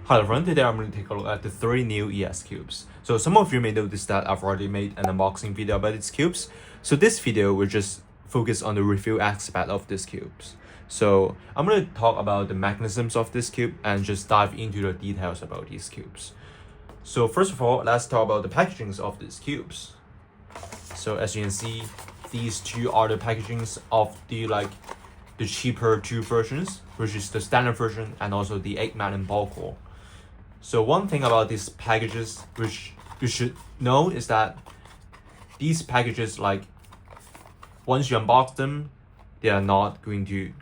Hi everyone, today I'm going to take a look at the 3 new ES cubes. So some of you may notice that I've already made an unboxing video about these cubes. So this video will just focus on the review aspect of these cubes. So I'm going to talk about the mechanisms of this cube and just dive into the details about these cubes. So first of all, let's talk about the packagings of these cubes. So as you can see, these two are the packagings of the cheaper two versions, which is the standard version and also the 8 Magnum ball core. So one thing about these packages which you should know is that these packages, once you unbox them, they are not going to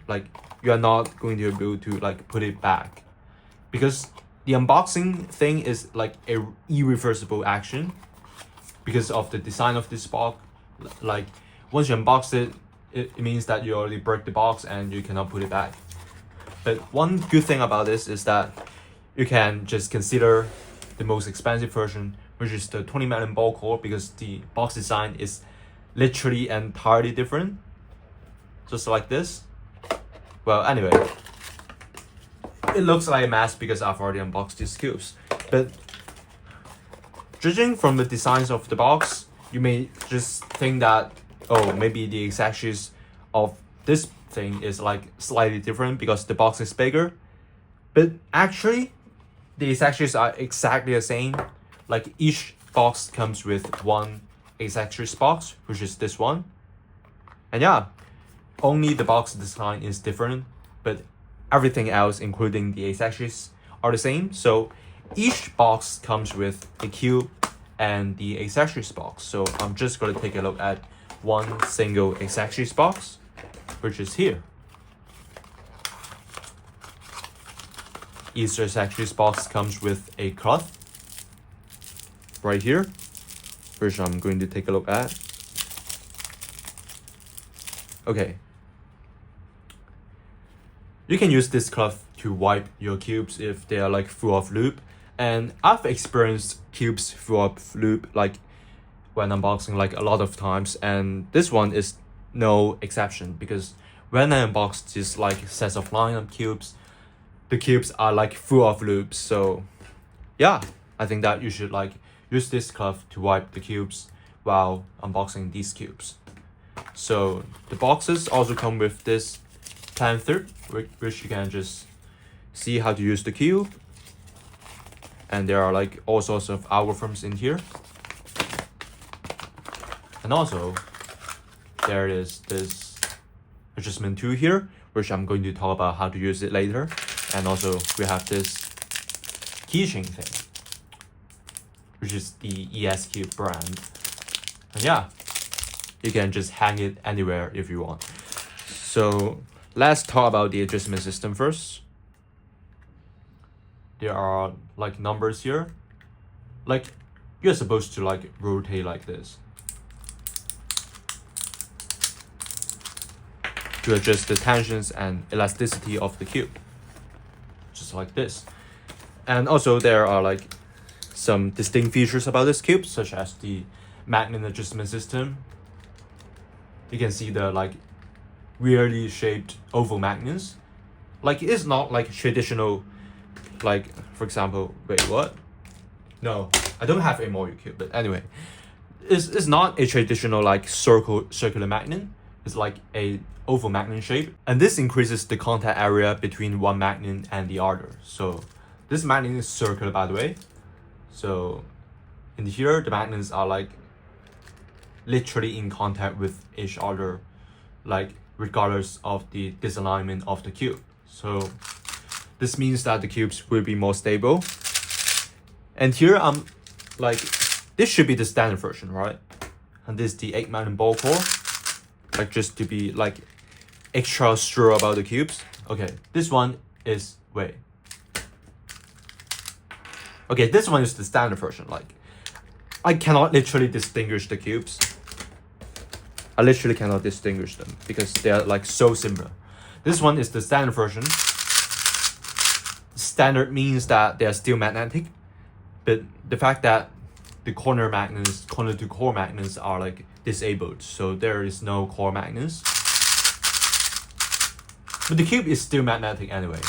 you are not going to be able to put it back, because the unboxing thing is like a irreversible action because of the design of this box. Once you unbox it, it means that you already break the box and you cannot put it back. But one good thing about this is that you can just consider the most expensive version, which is the 20 Magnum ball core, because the box design is literally entirely different, just like this. Well, anyway, it looks like a mess because I've already unboxed these cubes. But judging from the designs of the box, you may just think that, oh, maybe the accessories of this thing is slightly different because the box is bigger. But actually, the accessories are exactly the same. Each box comes with one accessories box, which is this one. And yeah, only the box design is different, but everything else, including the accessories, are the same. So each box comes with a cube and the accessories box. So I'm just going to take a look at one single accessories box, which is here. Each accessories box comes with a cloth right here, which I'm going to take a look at. Okay. You can use this cloth to wipe your cubes if they are full of lube. And I've experienced cubes full of lube when unboxing a lot of times, and this one is no exception, because when I unbox these sets of lineup cubes, the cubes are full of loops. So yeah, I think that you should use this cloth to wipe the cubes while unboxing these cubes. So the boxes also come with this pamphlet, which you can just see how to use the cube. And there are all sorts of algorithms in here. And also there is this adjustment tool here, which I'm going to talk about how to use it later. And also we have this keychain thing, which is the ES Cube brand. And yeah, you can just hang it anywhere if you want. So let's talk about the adjustment system first. There are numbers here. You're supposed to rotate like this to adjust the tensions and elasticity of the cube, just like this. And also there are some distinct features about this cube, such as the magnet adjustment system. You can see the weirdly shaped oval magnets. It's not traditional, for example, wait, what? No, I don't have a Morio cube, but anyway, it's not a traditional circular magnet. It's a oval magnet shape, and this increases the contact area between one magnet and the other. So this magnet is circular, by the way. So in here, the magnets are literally in contact with each other, regardless of the disalignment of the cube. So this means that the cubes will be more stable. And here I'm this should be the standard version, right? And this is the 8 Magnum ball core, just to be extra sure about the cubes. Okay, this one is okay, this one is the standard version. I cannot literally distinguish the cubes. I literally cannot distinguish them because they are so similar. This one is the standard version. Standard means that they are still magnetic, but the fact that the corner to core magnets are disabled, so there is no core magnets. But the cube is still magnetic anyway.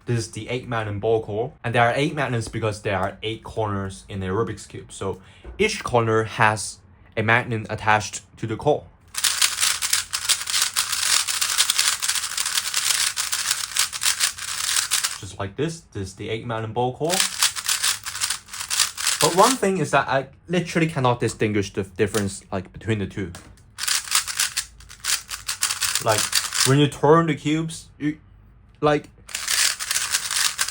This is the 8 magnet ball core, and there are 8 magnets because there are 8 corners in a Rubik's Cube. So each corner has a magnet attached to the core. Just like this is the 8 magnet ball core. But one thing is that I literally cannot distinguish the difference like between the two. Like when you turn the cubes,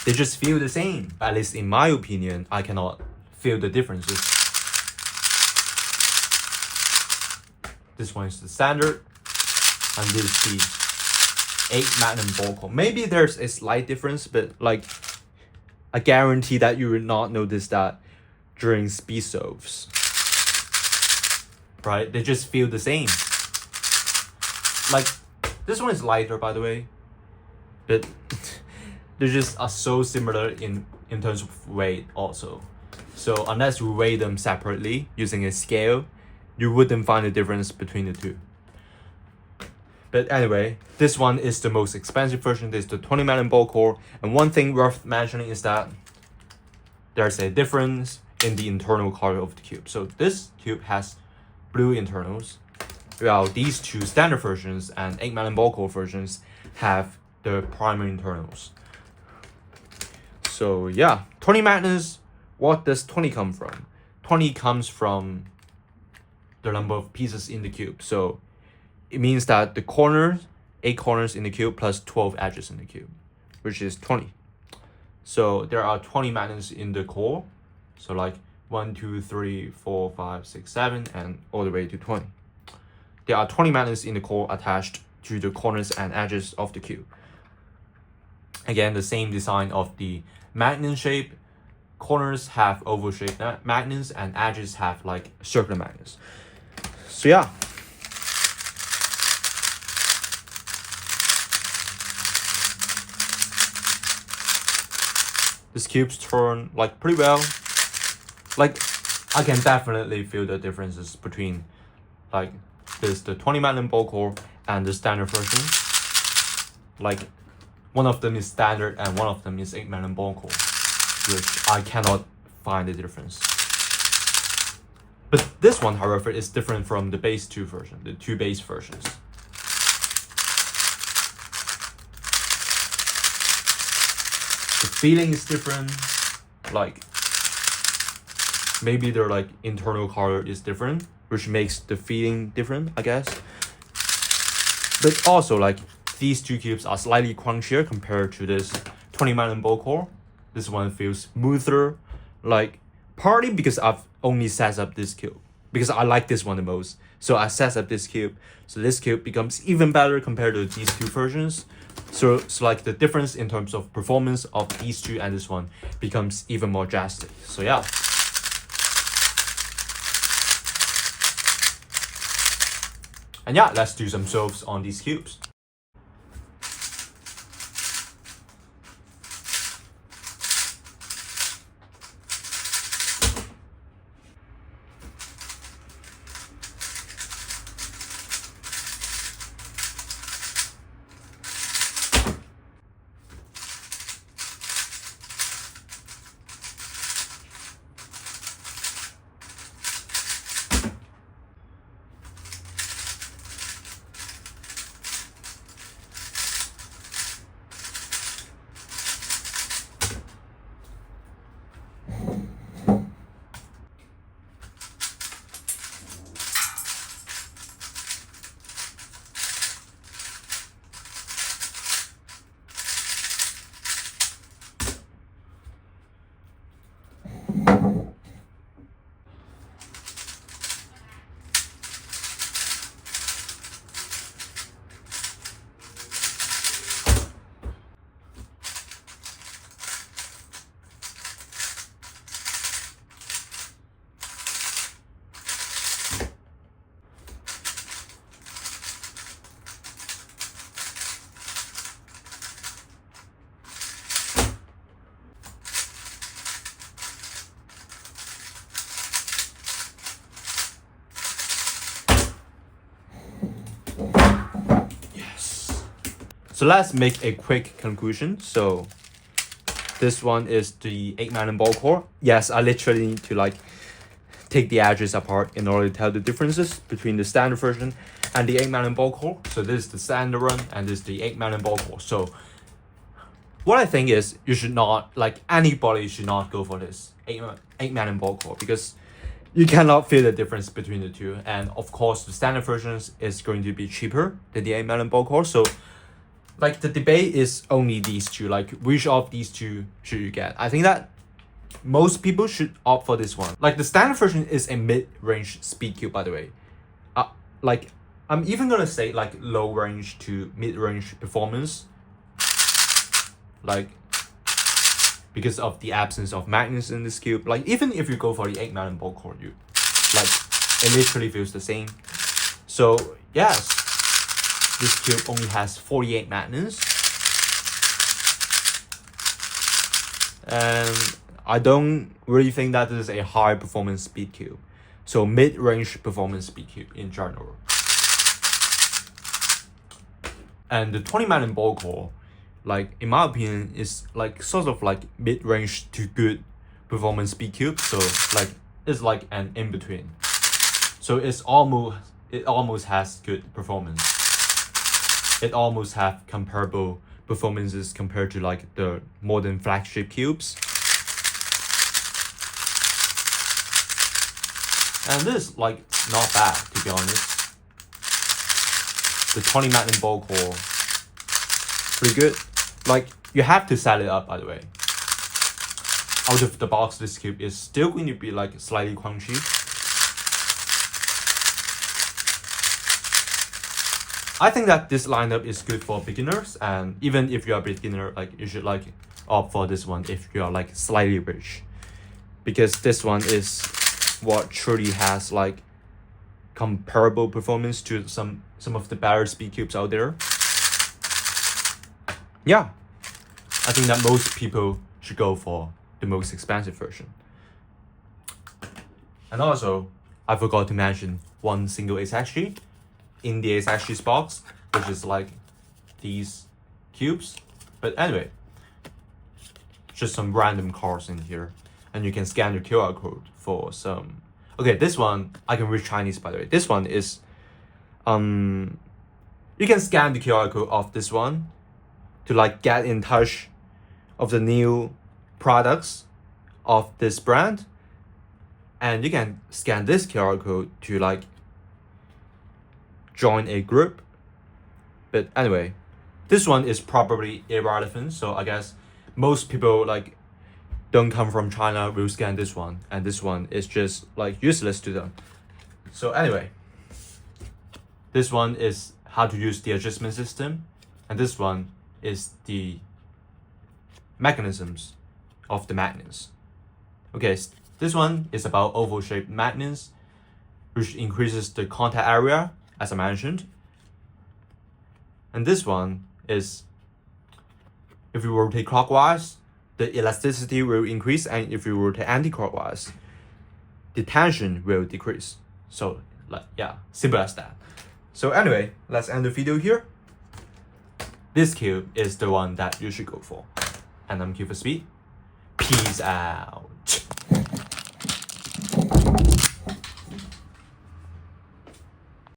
they just feel the same. At least in my opinion, I cannot feel the differences. This one is the standard, and this is the 8 magnum ball core. Maybe there's a slight difference, but like I guarantee that you will not notice that during speed solves. Right? They just feel the same. Like this one is lighter, by the way, but they just are so similar in terms of weight also. So unless you weigh them separately using a scale, you wouldn't find a difference between the two. But anyway, this one is the most expensive version. This is the 20 magnet ball core. And one thing worth mentioning is that there's a difference in the internal color of the cube. So this cube has blue internals, while these two standard versions and 8 magnet ball core versions have the primary internals. So yeah, 20 magnets, what does 20 come from? 20 comes from the number of pieces in the cube. So it means that the corners, 8 corners in the cube plus 12 edges in the cube, which is 20. So there are 20 magnets in the core. So like 1, 2, 3, 4, 5, 6, 7, and all the way to 20. There are 20 magnets in the core attached to the corners and edges of the cube. Again, the same design of the magnet shape. Corners have oval shaped magnets and edges have like circular magnets. So yeah. These cubes turn like pretty well. Like I can definitely feel the differences between like the 20 magnet ball core and the standard version. Like one of them is standard and one of them is 8 magnet ball core, which I cannot find the difference. But this one, however, is different from the base 2 version, the 2 base versions. The feeling is different. Like maybe their like internal color is different, which makes the feeling different, I guess. But also like these two cubes are slightly crunchier compared to this 20 magnet ball core. This one feels smoother, like partly because I've only set up this cube because I like this one the most. So I set up this cube. So this cube becomes even better compared to these two versions. So like the difference in terms of performance of these two and this one becomes even more drastic. So yeah. And yeah, let's do some solves on these cubes. So let's make a quick conclusion. So this one is the 8-man ball core. Yes, I literally need to like take the edges apart in order to tell the differences between the standard version and the 8-man ball core. So this is the standard one and this is the 8-man ball core. So what I think is you should not, like anybody should not go for this 8-man ball core because you cannot feel the difference between the two. And of course the standard versions is going to be cheaper than the 8-man ball core. So like the debate is only these two, like which of these two should you get? I think that most people should opt for this one. Like the standard version is a mid-range speed cube, by the way. Like I'm even gonna say like low range to mid-range performance. Like because of the absence of magnets in this cube. Like even if you go for the 8-man ball core, you like it literally feels the same. So yes, this cube only has 48 magnets. And I don't really think that this is a high performance speed cube. So mid-range performance speed cube in general. And the 20-man ball core, like in my opinion, is like sort of like mid-range to good performance speed cube. So like it's like an in-between. So it almost has good performance. It almost have comparable performances compared to like the modern flagship cubes. And this is like not bad, to be honest. The 20-man ball core, pretty good. Like you have to set it up, by the way. Out of the box, this cube is still going to be like slightly crunchy. I think that this lineup is good for beginners, and even if you are a beginner, like you should like opt for this one if you are like slightly rich, because this one is what truly has like comparable performance to some of the better speed cubes out there. Yeah, I think that most people should go for the most expensive version. And also, I forgot to mention one single accessory in the accessories box, which is like these cubes. But anyway, just some random cards in here, and you can scan the QR code for some. Okay, this one I can read Chinese, by the way. This one is you can scan the QR code of this one to like get in touch of the new products of this brand, and you can scan this QR code to like join a group. But anyway, this one is probably irrelevant, so I guess most people like don't come from China will scan this one, and this one is just like useless to them. So anyway, this one is how to use the adjustment system, and this one is the mechanisms of the magnets. Okay, this one is about oval shaped magnets, which increases the contact area, as I mentioned. And this one is, if you rotate clockwise, the elasticity will increase, and if you rotate anti-clockwise, the tension will decrease. So like, yeah, simple as that. So anyway, let's end the video here. This cube is the one that you should go for. And I'm Q for Speed. Peace out.